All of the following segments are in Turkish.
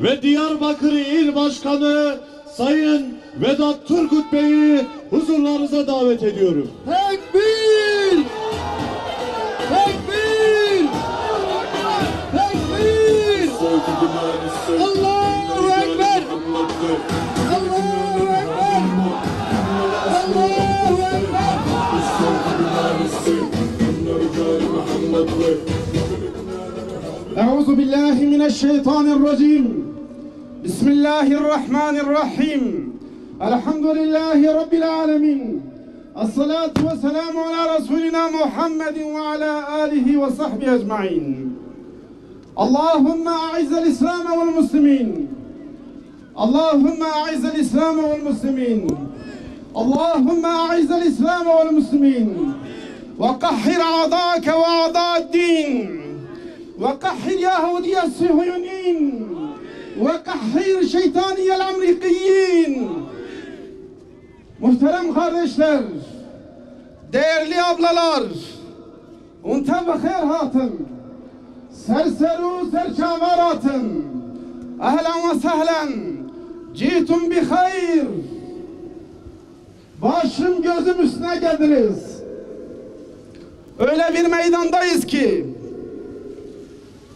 ve Diyarbakır İl Başkanı Sayın Vedat Turgut Bey'i huzurlarınıza davet ediyorum. Tekbir! Tekbir! Tekbir! Allahu Ekber! Allahu Ekber! Allahu Ekber! أعوذ بالله من الشيطان الرجيم بسم الله الرحمن الرحيم الحمد لله رب العالمين الصلاة والسلام على رسولنا محمد وعلى آله وصحبه أجمعين اللهم أعز الإسلام والمسلمين اللهم أعز الإسلام والمسلمين اللهم أعز الإسلام والمسلمين وقهر أعداءك وأعداء الدين وقهر يهودي الصهيونيين وقهر şeytani الأمريكيين. Muhterem kardeşler, değerli ablalar, unta bakır hatın, serseru serçavaratın, ehlen ve sehlen, citum bi hayır. Başım gözüm üstüne geldiniz. Öyle bir meydandayız ki,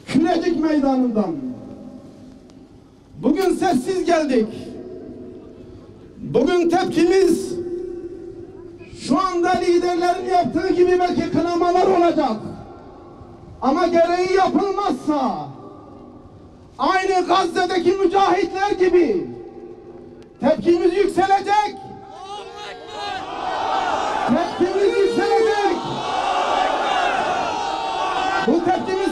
Kürecik meydanından. Bugün sessiz geldik. Bugün tepkimiz şu anda liderlerin yaptığı gibi belki kınamalar olacak. Ama gereği yapılmazsa aynı Gazze'deki mücahitler gibi tepkimiz yükselecek. Tepkimiz yükselecek. Bu tepkimiz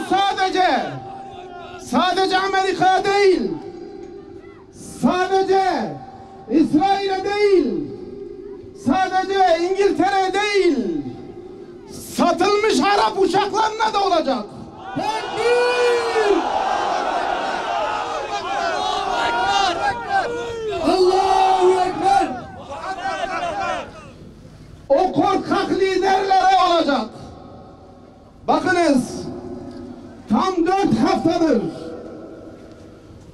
sadece Amerika'ya değil, sadece İsrail'e değil, sadece İngiltere değil, satılmış Arap uçaklarına da olacak. Tekbir! Allahu Ekber! O korkak liderlere olacak. Bakınız, tam 4 haftadır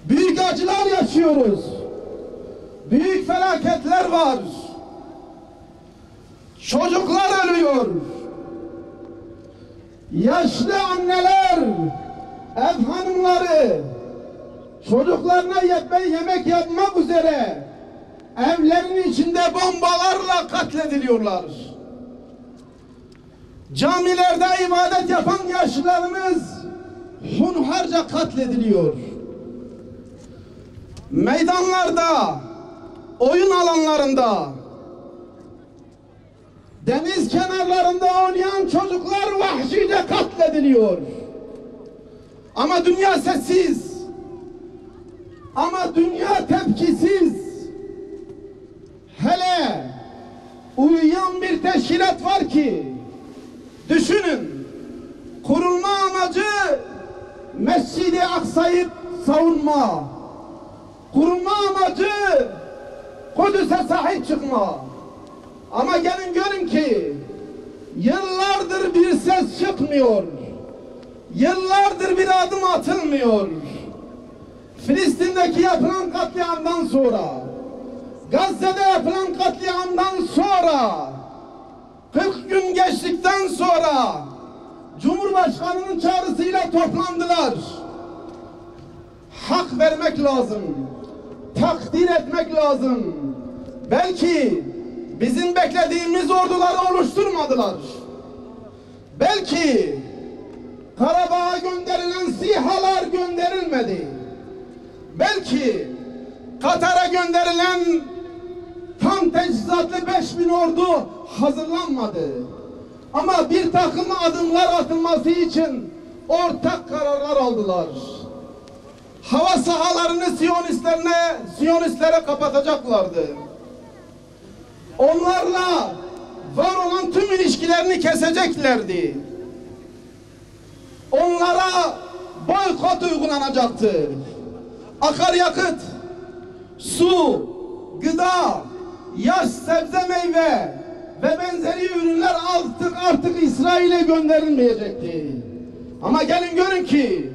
büyük acılar yaşıyoruz. Büyük felaketler var. Çocuklar ölüyor. Yaşlı anneler, ev hanımları çocuklarına yemek yapmak üzere evlerin içinde bombalarla katlediliyorlar. Camilerde ibadet yapan yaşlılarımız hunharca katlediliyor. Meydanlarda, oyun alanlarında, deniz kenarlarında oynayan çocuklar vahşice katlediliyor. Ama dünya sessiz. Ama dünya tepkisiz. Hele uyuyan bir teşkilat var ki, düşünün, kurulma amacı Mescid-i Aksa'yı savunma. Kurulma amacı Kudüs'e sahip çıkma. Ama gelin görün ki yıllardır bir ses çıkmıyor. Yıllardır bir adım atılmıyor. Filistin'deki yapılan katliamdan sonra, Gazze'de yapılan katliamdan sonra, 40 gün geçtikten sonra Cumhurbaşkanı'nın çağrısıyla toplandılar. Hak vermek lazım. Takdir etmek lazım. Belki bizim beklediğimiz orduları oluşturmadılar. Belki Karabağ'a gönderilen SİHA'lar gönderilmedi. Belki Katar'a gönderilen tam teçhizatlı 5000 ordu hazırlanmadı. Ama bir takım adımlar atılması için ortak kararlar aldılar. Hava sahalarını Siyonistlere kapatacaklardı. Onlarla var olan tüm ilişkilerini keseceklerdi. Onlara boykot uygulanacaktı. Akaryakıt, su, gıda, yaş sebze meyve ve benzeri ürünler artık İsrail'e gönderilmeyecekti. Ama gelin görün ki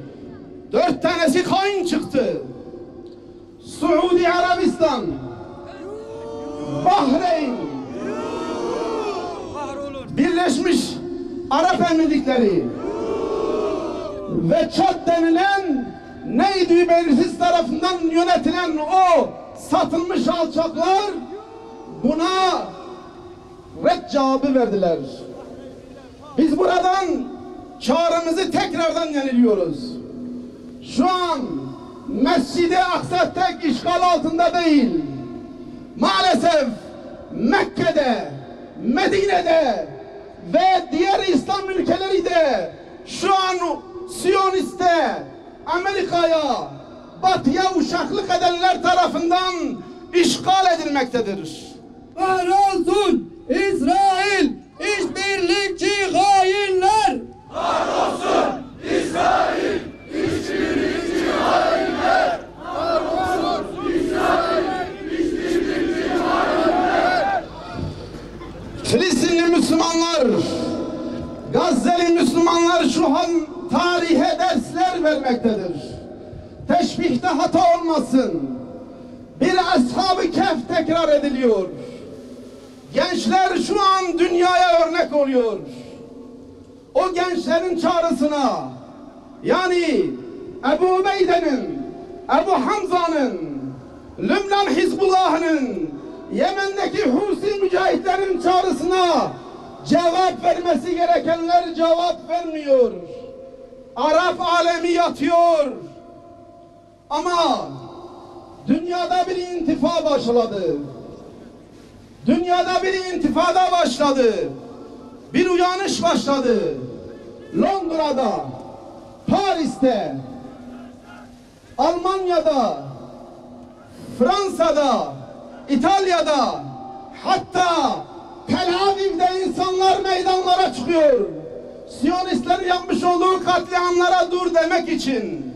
4 tanesi hain çıktı. Suudi Arabistan, Bahreyn, Birleşmiş Arap Emirlikleri ve Çad denilen neydi belirsiz tarafından yönetilen o satılmış alçaklar buna red cevabı verdiler. Biz buradan çağrımızı tekrardan yeniliyoruz. Şu an Mescid-i Aksa tek işgal altında değil. Maalesef Mekke'de, Medine'de ve diğer İslam ülkeleri de şu an Siyonist'e, Amerika'ya, Batı'ya uşaklık edenler tarafından işgal edilmektedir. Kahrolsun İsrail işbirlikçi hainler. Kahrolsun İsrail işbirlikçi hainler. Kahrolsun İsrail işbirlikçi hainler. Filistinli Müslümanlar, Gazze'li Müslümanlar şu an tarihe dersler vermektedir. Teşbihte hata olmasın. Bir Ashab-ı Kehf tekrar ediliyor. Gençler şu an dünyaya örnek oluyor. O gençlerin çağrısına, yani Ebu Ubeyde'nin, Ebu Hamza'nın, Lübnan Hizbullah'ın, Yemen'deki Husi mücahitlerin çağrısına cevap vermesi gerekenler cevap vermiyor. Arap alemi yatıyor. Ama dünyada bir intifa başladı. Dünyada bir intifada başladı. Bir uyanış başladı. Londra'da, Paris'te, Almanya'da, Fransa'da, İtalya'da, hatta Tel Aviv'de insanlar meydanlara çıkıyor. Siyonistlerin yapmış olduğu katliamlara dur demek için.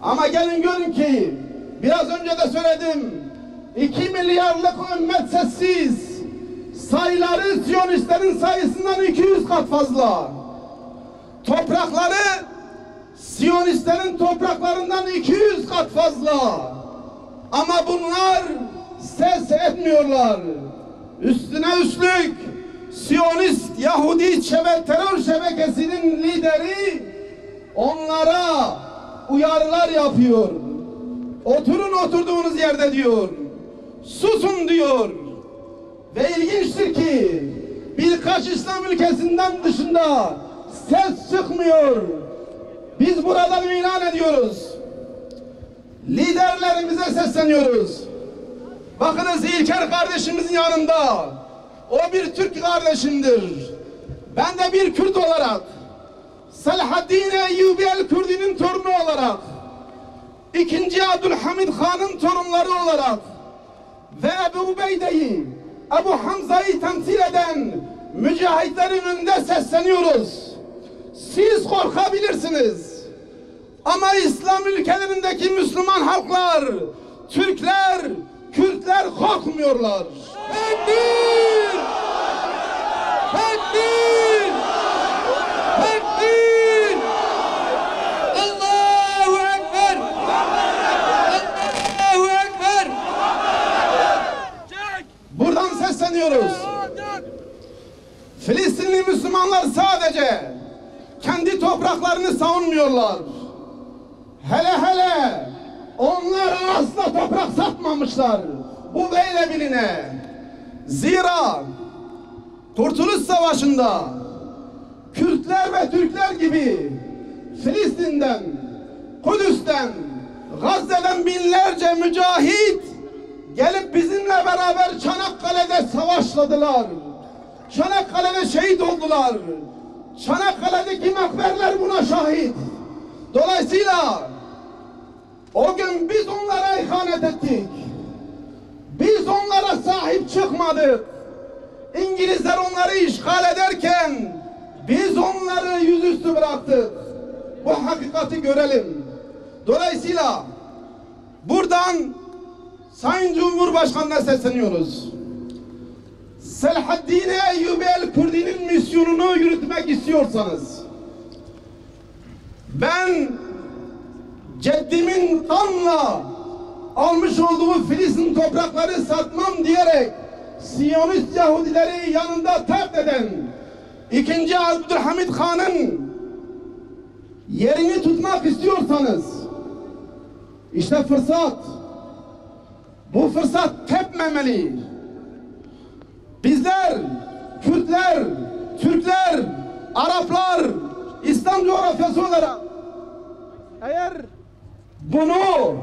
Ama gelin görün ki biraz önce de söyledim. 2 milyarlık ümmet sessiz. Sayıları Siyonistlerin sayısından 200 kat fazla. Toprakları Siyonistlerin topraklarından 200 kat fazla. Ama bunlar ses etmiyorlar. Üstüne üstlük Siyonist Yahudi terör şebekesinin lideri onlara uyarılar yapıyor. Oturun oturduğunuz yerde diyor. Susun diyor. Ve ilginçtir ki birkaç İslam ülkesinden dışında ses çıkmıyor. Biz buradan ilan ediyoruz. Liderlerimize sesleniyoruz. Bakınız İlker kardeşimizin yanında. O bir Türk kardeşimdir. Ben de bir Kürt olarak, Selahaddin Eyyubi el-Kürdi'nin torunu olarak, 2. Abdülhamid Han'ın torunları olarak ve Ebu Ubeyde'yi, Ebu Hamza'yı temsil eden mücahitlerin önünde sesleniyoruz. Siz korkabilirsiniz. Ama İslam ülkelerindeki Müslüman halklar, Türkler, Kürtler korkmuyorlar. Tekbir! Tekbir! Tekbir! Allahu Ekber! Allahu Ekber! Buradan sesleniyoruz. Filistinli Müslümanlar sadece kendi topraklarını savunmuyorlar. Hele onlar asla toprak satmamışlar. Bu böyle biline. Zira Kurtuluş Savaşı'nda Kürtler ve Türkler gibi Filistin'den, Kudüs'ten, Gazze'den binlerce mücahit gelip bizimle beraber Çanakkale'de savaşladılar. Çanakkale'de şehit oldular. Çanakkale'deki makberler buna şahit. Dolayısıyla o gün biz onlara ihanet ettik. Biz onlara sahip çıkmadık. İngilizler onları işgal ederken biz onları yüzüstü bıraktık. Bu hakikati görelim. Dolayısıyla buradan Sayın Cumhurbaşkanı'na sesleniyoruz. Selahaddin Eyyubi el-Kürdi'nin misyonunu yürütmek istiyorsanız, ben ceddimin kanla almış olduğu Filistin toprakları satmam diyerek Siyonist Yahudileri yanında terk eden 2. Abdülhamid Han'ın yerini tutmak istiyorsanız işte fırsat. Bu fırsat tepmemeli. Bizler, Kürtler, Türkler, Araplar, İslam coğrafyası olarak eğer bunu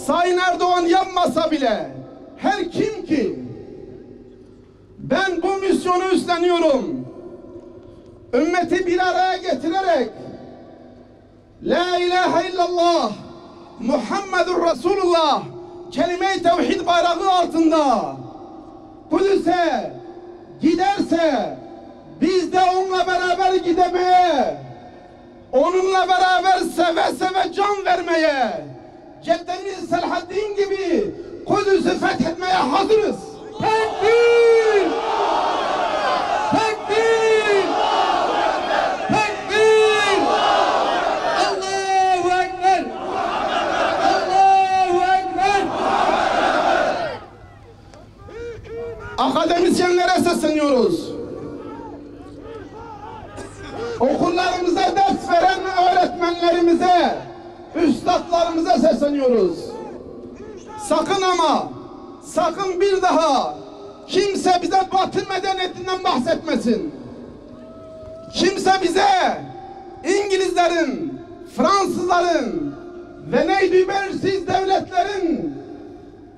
Sayın Erdoğan yapmasa bile her kim ki ben bu misyonu üstleniyorum, ümmeti bir araya getirerek La ilahe illallah Muhammedur Resulullah kelime-i tevhid bayrağı altında Kudüs'e giderse biz de onunla beraber gidemeye, onunla beraber seve seve can vermeye, Ceddemiz Selahaddin gibi Kudüs'ü fethetmeye hazırız. Tekbir! Tekbir! Tekbir! Allahu Ekber! Allahu Ekber! Akademisyenlere sesleniyoruz. Okullarımıza ders veren öğretmenlerimize, üstadlarımıza sesleniyoruz. Sakın ama, sakın bir daha kimse bize Batı medeniyetinden bahsetmesin. Kimse bize İngilizlerin, Fransızların ve neydibersiz devletlerin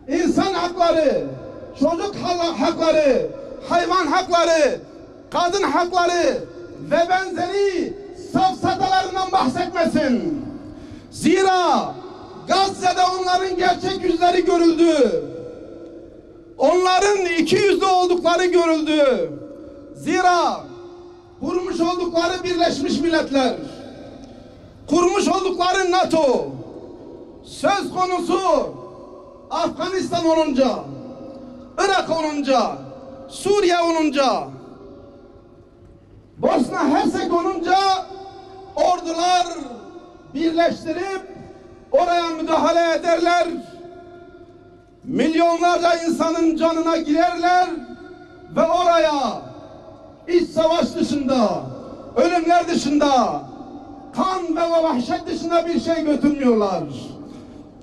insan hakları, çocuk hakları, hayvan hakları, kadın hakları ve benzeri safsatalarından bahsetmesin. Zira Gazze'de onların gerçek yüzleri görüldü. Onların iki yüzlü oldukları görüldü. Zira kurmuş oldukları Birleşmiş Milletler, kurmuş oldukları NATO, söz konusu Afganistan olunca, Irak olunca, Suriye olunca, Bosna Hersek olunca ordular birleştirip oraya müdahale ederler. Milyonlarca insanın canına girerler ve oraya iç savaş dışında, ölümler dışında, kan ve vahşet dışında bir şey götürmüyorlar.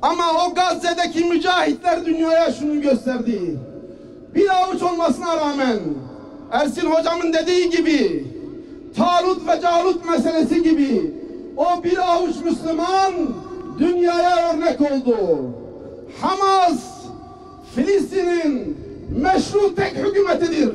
Ama o Gazze'deki mücahitler dünyaya şunu gösterdi. Bir avuç olmasına rağmen Ersin hocamın dediği gibi Talut ve Calut meselesi gibi o bir avuç Müslüman dünyaya örnek oldu. Hamas Filistin'in meşru tek hükümetidir.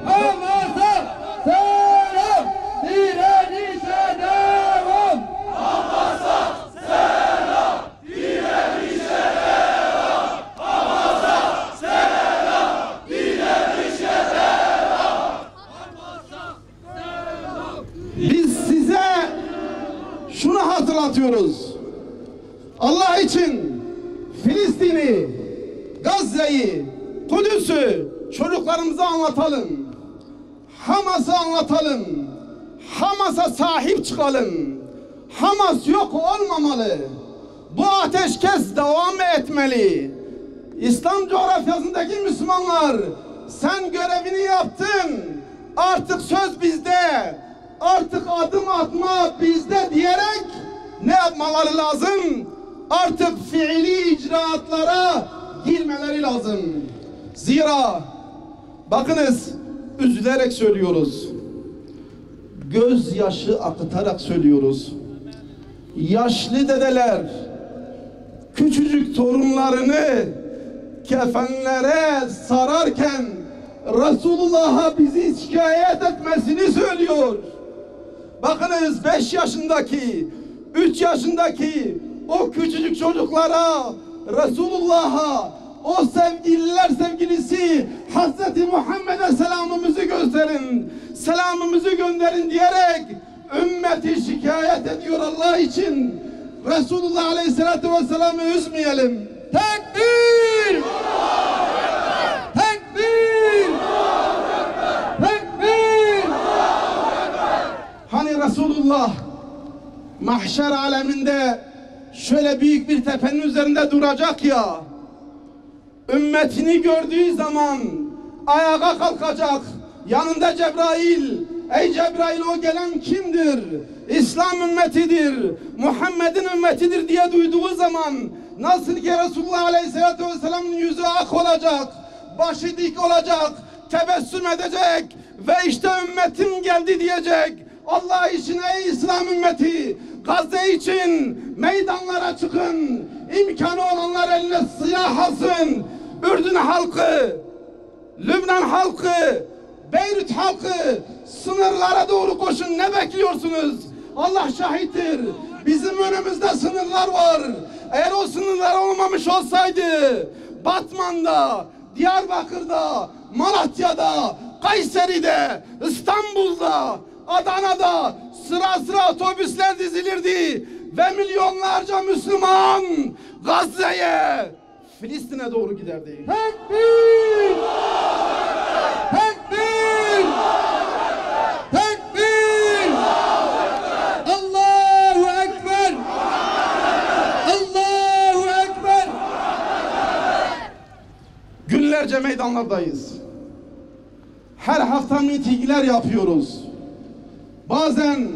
Hamas'a selam, direnişe devam. Hamas'a selam, direnişe devam. Hamas'a selam, direnişe devam. Hamas'a selam. Biz size şunu hatırlatıyoruz. Allah için Filistin'i, Gazze'yi, Kudüs'ü çocuklarımıza anlatalım. Hamas'ı anlatalım. Hamas'a sahip çıkalım. Hamas yok olmamalı. Bu ateşkes devam etmeli. İslam coğrafyasındaki Müslümanlar, sen görevini yaptın. Artık söz bizde. Artık adım atma bizde diyerek ne yapmaları lazım? Artık fiili icraatlara girmeleri lazım. Zira bakınız, üzülerek söylüyoruz. Gözyaşı akıtarak söylüyoruz. Yaşlı dedeler küçücük torunlarını kefenlere sararken Resulullah'a bizi şikayet etmesini söylüyor. Bakınız 5 yaşındaki, 3 yaşındaki o küçücük çocuklara, Resulullah'a, o sevgililer sevgilisi Hazreti Muhammed'e selamımızı gösterin, selamımızı gönderin diyerek ümmeti şikayet ediyor Allah için. Resulullah Aleyhisselatü Vesselam'ı üzmeyelim. Tekbir! Tekbir! Tekbir! Hani Resulullah mahşer aleminde şöyle büyük bir tepenin üzerinde duracak ya, ümmetini gördüğü zaman ayağa kalkacak. Yanında Cebrail. Ey Cebrail, o gelen kimdir? İslam ümmetidir, Muhammed'in ümmetidir diye duyduğu zaman nasıl ki Resulullah Aleyhisselatü Vesselam'ın yüzü ak olacak, başı dik olacak, tebessüm edecek ve işte ümmetim geldi diyecek. Allah için ey İslam ümmeti, Gazze için meydanlara çıkın, imkanı olanlar eline silah alsın. Ürdün halkı, Lübnan halkı, Beyrut halkı sınırlara doğru koşun. Ne bekliyorsunuz? Allah şahittir. Bizim önümüzde sınırlar var. Eğer o sınırlar olmamış olsaydı Batman'da, Diyarbakır'da, Malatya'da, Kayseri'de, İstanbul'da, Adana'da sıra sıra otobüsler dizilirdi ve milyonlarca Müslüman Gazze'ye, Filistin'e doğru giderdi. Tekbir! Tekbir! Tekbir! Allahu Ekber! Allahu Ekber! Günlerce meydanlardayız. Her hafta mitingler yapıyoruz. Bazen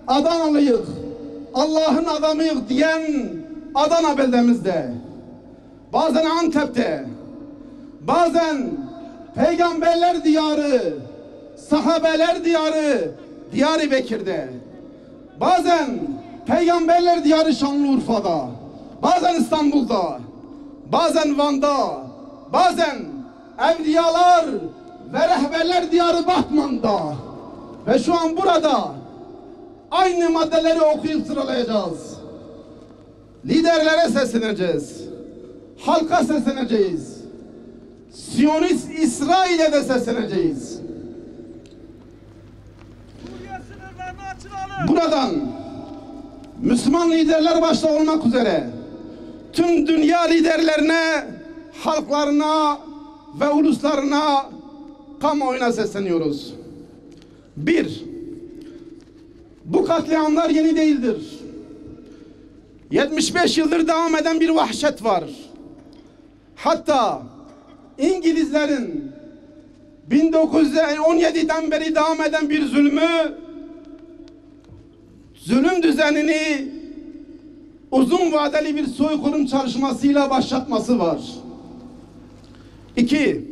Adanalıyık, Allah'ın adamıyık diyen Adana beldemizde, bazen Antep'te, bazen peygamberler diyarı, sahabeler diyarı Diyarbakır'da, bazen peygamberler diyarı Şanlıurfa'da, bazen İstanbul'da, bazen Van'da, bazen evliyalar ve rehberler diyarı Batman'da ve şu an burada aynı maddeleri okuyup sıralayacağız. Liderlere sesleneceğiz. Halka sesleneceğiz. Siyonist İsrail'e de sesleneceğiz. Buradan Müslüman liderler başta olmak üzere tüm dünya liderlerine, halklarına ve uluslarına, kamuoyuna sesleniyoruz. Bir, bu katliamlar yeni değildir. 75 yıldır devam eden bir vahşet var. Hatta İngilizlerin 1917'den beri devam eden bir zulüm düzenini uzun vadeli bir soykırım çalışmasıyla başlatması var. 2.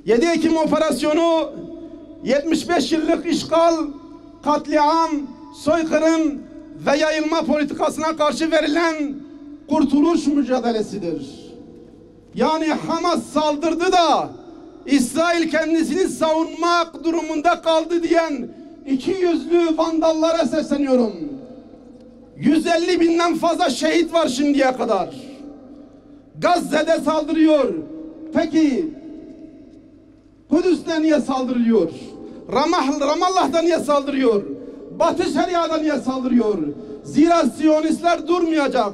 7 Ekim operasyonu 75 yıllık işgal, katliam, soykırım ve yayılma politikasına karşı verilen kurtuluş mücadelesidir. Yani Hamas saldırdı da İsrail kendisini savunmak durumunda kaldı diyen iki yüzlü vandallara sesleniyorum. 150 binden fazla şehit var şimdiye kadar. Gazze'de saldırıyor. Peki Kudüs'te niye saldırıyor? Ramallah'da niye saldırıyor? Batı Şeria'da niye saldırıyor? Zira Siyonistler durmayacak.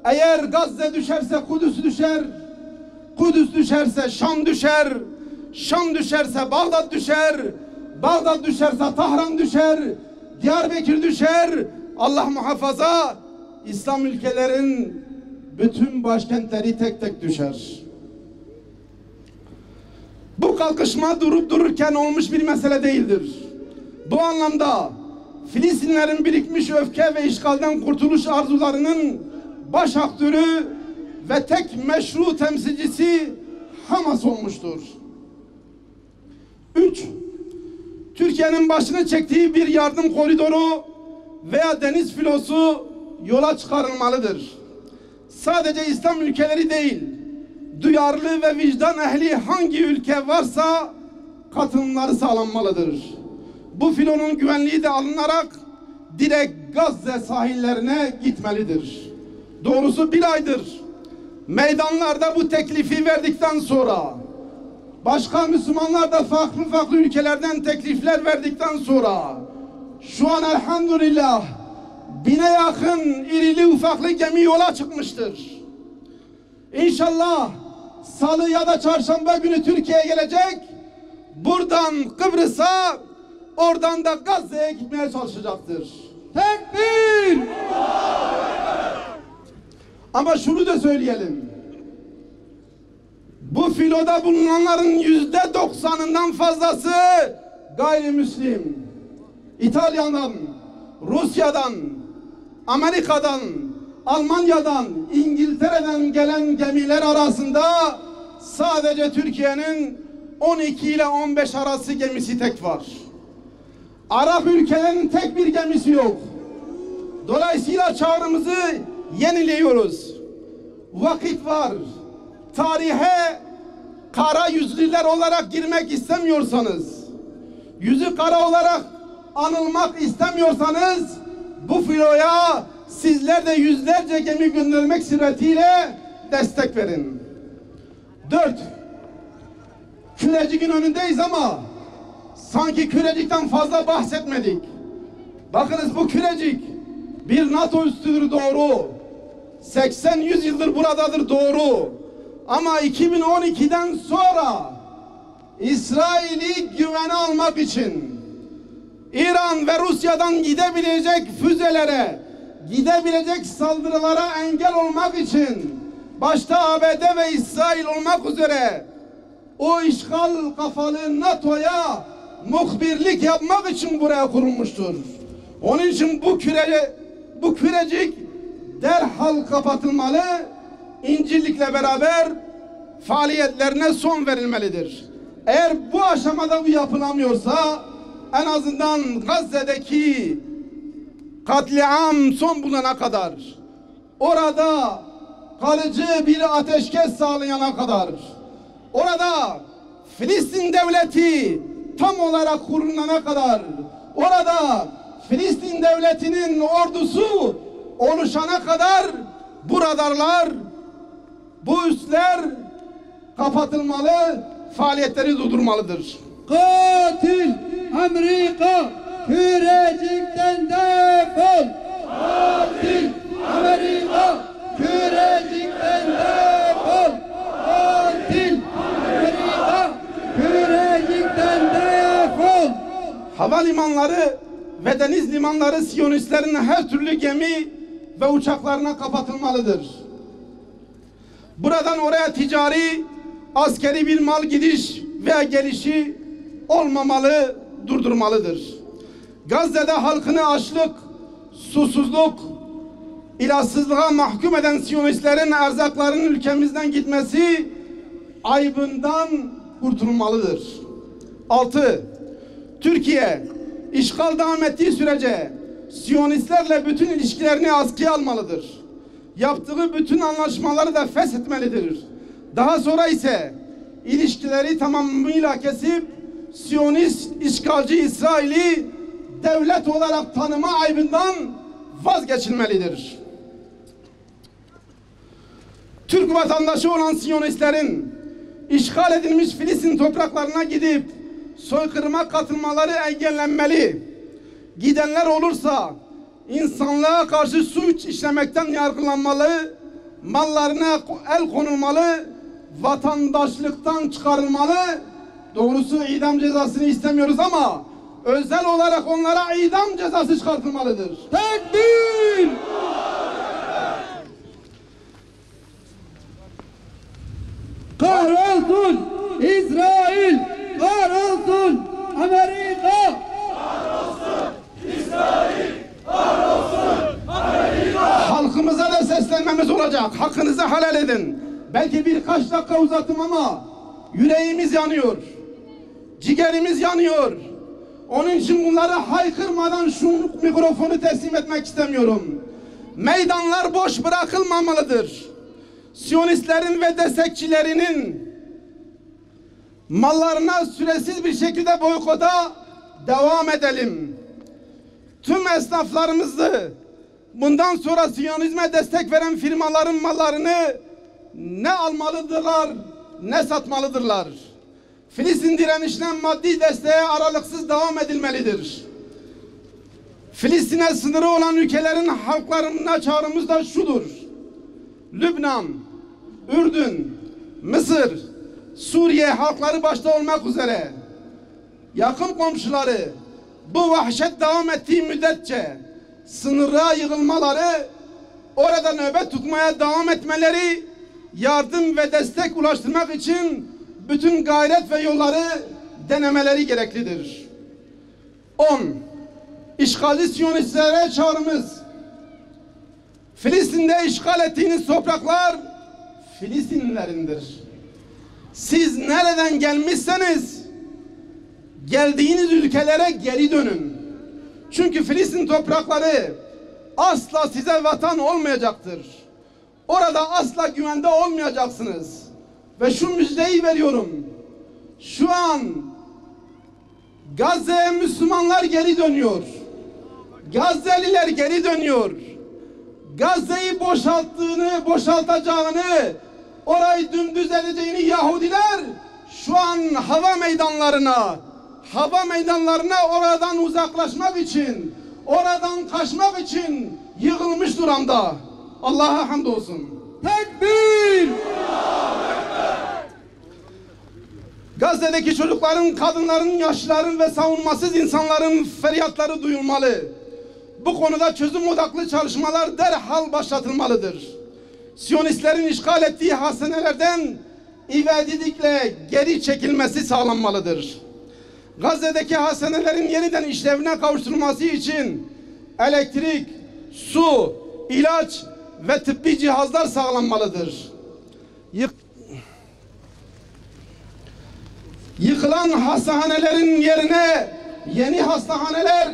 Eğer Gazze düşerse Kudüs düşer. Kudüs düşerse Şam düşer. Şam düşerse Bağdat düşer. Bağdat düşerse Tahran düşer. Diyarbakır düşer. Allah muhafaza, İslam ülkelerin bütün başkentleri tek tek düşer. Bu kalkışma durup dururken olmuş bir mesele değildir. Bu anlamda Filistinlerin birikmiş öfke ve işgalden kurtuluş arzularının baş aktörü ve tek meşru temsilcisi Hamas olmuştur. 3. Türkiye'nin başını çektiği bir yardım koridoru veya deniz filosu yola çıkarılmalıdır. Sadece İslam ülkeleri değil, duyarlı ve vicdan ehli hangi ülke varsa katılımları sağlanmalıdır. Bu filonun güvenliği de alınarak direkt Gazze sahillerine gitmelidir. Doğrusu bir aydır meydanlarda bu teklifi verdikten sonra, başka Müslümanlar da farklı ülkelerden teklifler verdikten sonra, şu an elhamdülillah 1000'e yakın irili ufaklı gemi yola çıkmıştır. İnşallah salı ya da çarşamba günü Türkiye'ye gelecek. Buradan Kıbrıs'a, oradan da Gazze'ye gitmeye çalışacaktır. Tekbir! Ama şunu da söyleyelim. Bu filoda bulunanların %90'ından fazlası gayrimüslim. İtalya'dan, Rusya'dan, Amerika'dan, Almanya'dan, İngiltere'den gelen gemiler arasında sadece Türkiye'nin 12 ile 15 arası gemisi tek var. Arap ülkelerinin tek bir gemisi yok. Dolayısıyla çağrımızı yeniliyoruz. Vakit var. Tarihe kara yüzlüler olarak girmek istemiyorsanız, yüzü kara olarak anılmak istemiyorsanız, bu filoya sizler de yüzlerce gemi göndermek suretiyle destek verin. 4. Kürecik'in önündeyiz ama sanki Kürecik'ten fazla bahsetmedik. Bakınız, bu Kürecik bir NATO üssüdür, doğru. 80-100 yıldır buradadır, doğru. Ama 2012'den sonra İsrail'i güvene almak için, İran ve Rusya'dan gidebilecek füzelere, gidebilecek saldırılara engel olmak için, başta ABD ve İsrail olmak üzere o işgal kafalı NATO'ya muhbirlik yapmak için buraya kurulmuştur. Onun için bu kürecik derhal kapatılmalı, İncirlik'le beraber faaliyetlerine son verilmelidir. Eğer bu aşamada bu yapılamıyorsa, en azından Gazze'deki katliam son bulana kadar, orada kalıcı bir ateşkes sağlayana kadar, orada Filistin devleti tam olarak kurulana kadar, orada Filistin devletinin ordusu oluşana kadar bu radarlar, bu üsler kapatılmalı, faaliyetleri durdurmalıdır. Katil Amerika Kürecik'ten defol! Katil Amerika Kürecik'ten defol! Katil Amerika Kürecik'ten defol! Havalimanları ve deniz limanları Siyonistlerin her türlü gemi ve uçaklarına kapatılmalıdır. Buradan oraya ticari, askeri bir mal gidiş veya gelişi olmamalı, durdurmalıdır. Gazze'de halkını açlık, susuzluk, ilahsızlığa mahkum eden Siyonistlerin erzaklarının ülkemizden gitmesi aybından kurtulmalıdır. 6. Türkiye işgal devam ettiği sürece Siyonistlerle bütün ilişkilerini askıya almalıdır. Yaptığı bütün anlaşmaları da feshetmelidir. Daha sonra ise ilişkileri tamamıyla kesip Siyonist işgalci İsrail'i devlet olarak tanıma aybından vazgeçilmelidir. Türk vatandaşı olan Siyonistlerin işgal edilmiş Filistin topraklarına gidip soykırıma katılmaları engellenmeli. Gidenler olursa insanlığa karşı suç işlemekten yargılanmalı, mallarına el konulmalı, vatandaşlıktan çıkarılmalı. Doğrusu idam cezasını istemiyoruz ama özel olarak onlara idam cezası çıkartılmalıdır. Tekbir! Kahrolsun İsrail! Kahrolsun Amerika! Halkımıza da seslenmemiz olacak. Hakkınızı helal edin. Belki birkaç dakika uzattım ama yüreğimiz yanıyor. Ciğerimiz yanıyor. Onun için bunları haykırmadan şu mikrofonu teslim etmek istemiyorum. Meydanlar boş bırakılmamalıdır. Siyonistlerin ve destekçilerinin mallarına süresiz bir şekilde boykota devam edelim. Tüm esnaflarımızı, bundan sonra Siyonizme destek veren firmaların mallarını ne almalıdırlar ne satmalıdırlar. Filistin direnişine maddi desteğe aralıksız devam edilmelidir. Filistin'e sınırı olan ülkelerin halklarına çağrımız da şudur: Lübnan, Ürdün, Mısır, Suriye halkları başta olmak üzere yakın komşuları bu vahşet devam ettiği müddetçe sınıra yığılmaları, orada nöbet tutmaya devam etmeleri, yardım ve destek ulaştırmak için bütün gayret ve yolları denemeleri gereklidir. 10. İşgalci Siyonistlere çağrımız. Filistin'de işgal ettiğiniz topraklar Filistinlilerindir. Siz nereden gelmişseniz geldiğiniz ülkelere geri dönün. Çünkü Filistin toprakları asla size vatan olmayacaktır. Orada asla güvende olmayacaksınız. Ve şu müjdeyi veriyorum. Şu an Gazze'ye Müslümanlar geri dönüyor. Gazze'liler geri dönüyor. Gazze'yi boşaltacağını, orayı dümdüz edeceğini Yahudiler şu an hava meydanlarına oradan uzaklaşmak için, oradan kaçmak için yığılmış durumda. Allah'a hamdolsun. Tekbir! Gazze'deki çocukların, kadınların, yaşlıların ve savunmasız insanların feryatları duyulmalı. Bu konuda çözüm odaklı çalışmalar derhal başlatılmalıdır. Siyonistlerin işgal ettiği hastanelerden ivedilikle geri çekilmesi sağlanmalıdır. Gazze'deki hastanelerin yeniden işlevine kavuşturulması için elektrik, su, ilaç ve tıbbi cihazlar sağlanmalıdır. Yıkılan hastanelerin yerine yeni hastaneler,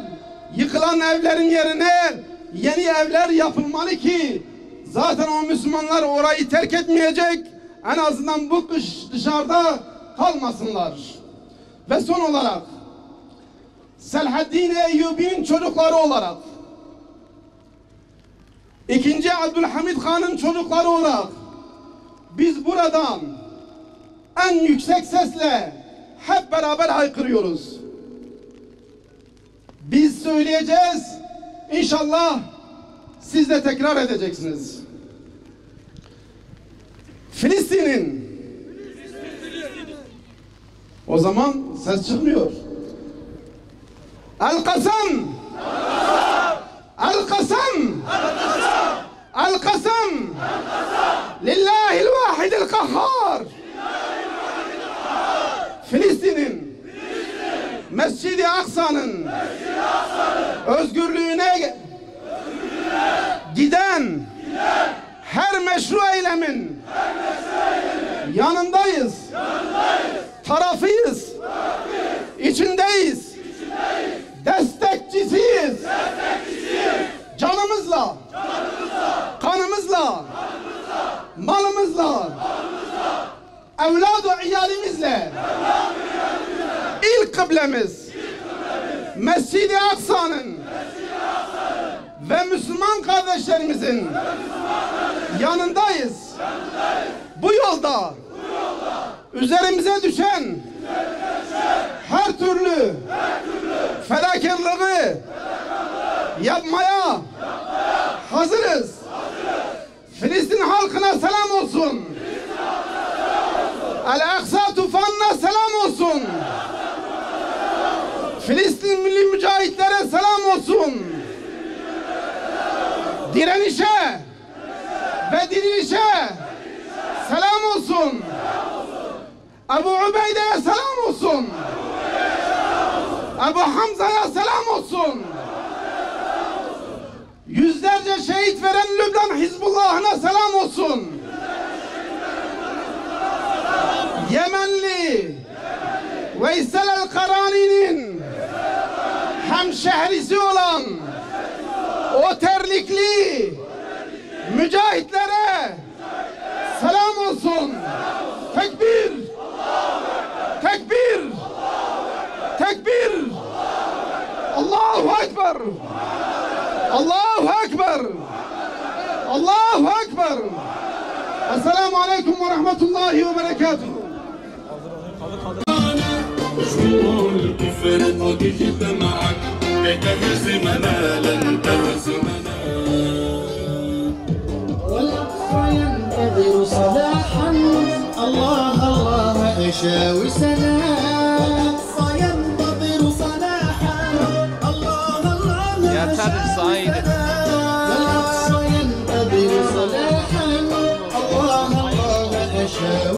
yıkılan evlerin yerine yeni evler yapılmalı ki zaten o Müslümanlar orayı terk etmeyecek, en azından bu kış dışarıda kalmasınlar. Ve son olarak Selahaddin Eyyubi'nin çocukları olarak, II. Abdülhamid Han'ın çocukları olarak biz buradan en yüksek sesle hep beraber haykırıyoruz. Biz söyleyeceğiz, İnşallah siz de tekrar edeceksiniz. Filistin'in. O zaman ses çıkmıyor. El-Kasam. El-Kasam. El-Kasam. Lillahil vahidil kahhar. Filistin'in, Mescid-i Aksa'nın özgürlüğüne giden her meşru eylemin yanındayız, tarafıyız, içindeyiz, destekçisiyiz. Canımızla, kanımızla, malımızla, evlad-ı iyalimizle ilk kıblemiz Mescid-i Aksa'nın ve Müslüman kardeşlerimizin yanındayız. Bu yolda üzerimize düşen her türlü fedakarlığı yapmaya hazırız. Filistin halkına selam olsun. El-Aksa tufanına selam olsun. Filistin milli mücahitlere selam olsun. Direnişe ve dirilişe selam olsun. Ebu Ubeyde'ye selam olsun. Ebu Hamza'ya selam olsun. Yüzlerce şehit veren Lübnan Hizbullah'ına selam olsun. Yemenli Veysel el-Karani'nin hemşehrisi olan o terlikli mücahitlere selam olsun. Tekbir! Tekbir! Tekbir! Allahu Ekber! Allahu Ekber! Allahu Ekber! Esselamu Aleyküm ve Rahmetullahi ve Berekatuhu. شعور الكفر قد اجتمعت كي تهزمنا لن تهزمنا والأقصى ينتظر صلاحا الله الله يشاوي سلام الأقصى ينتظر صلاحا الله الله يا تعرف صعيد أشاوي